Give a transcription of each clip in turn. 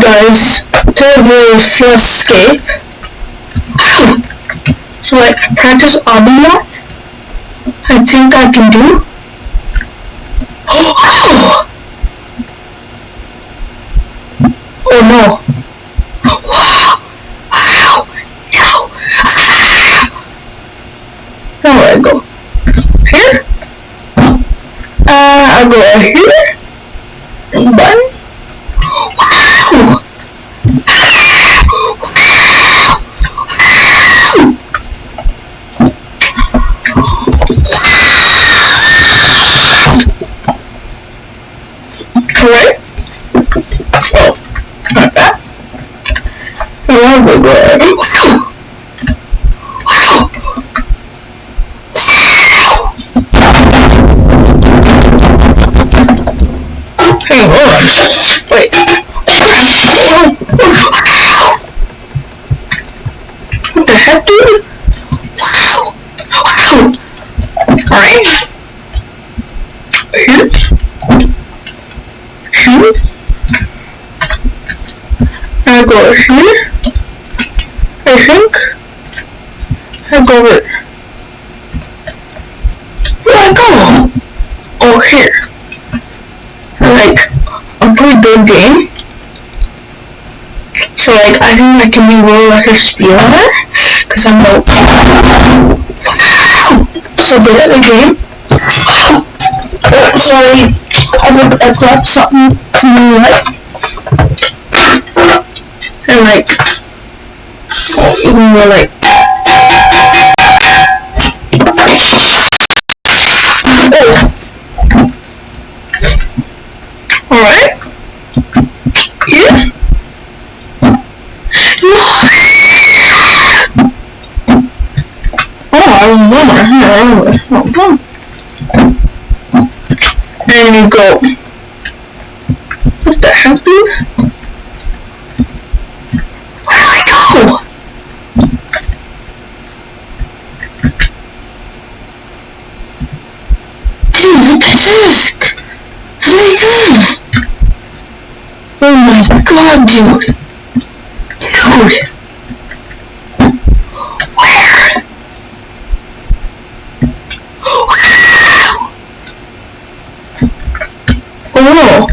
guys to the first escape. So like practice obby lot. I think I can do. Oh no. Where do I go? Here? I'll go right here. And button. Wow! Alright. Oh, not that. I'll go right. Hey, hold on. Wait. What the heck, dude? Alright. Here. Here. I go here. I think. I go here. Where do I go? Oh, here. Like a pretty good game. So like I think I can be really like a speedrunner because I'm like so good at the game. Sorry, I dropped something like and like even more like alright. Here. And you go. What the heck, dude? Where do I go? Dude, what the heck? How do I go? Oh my god, dude. Dude. Where? Oh.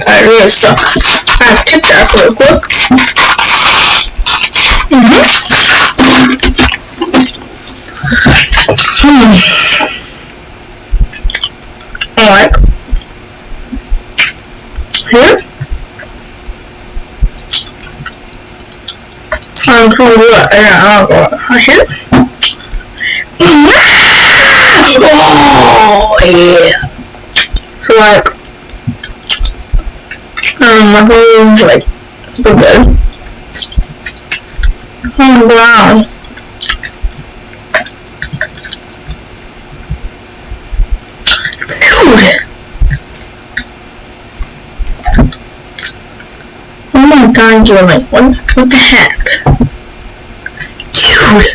I really suck. I have to get that real quick. Alright. Here. I'm going to do it. I'll go here. Oh, yeah. So, like, my room's like, pretty good. On the ground. Dude! Oh my god, you're like, what the heck? Dude!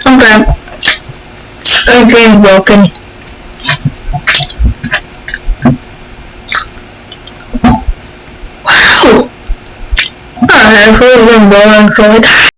Okay. The game's broken. Wow! I heard them blowing so like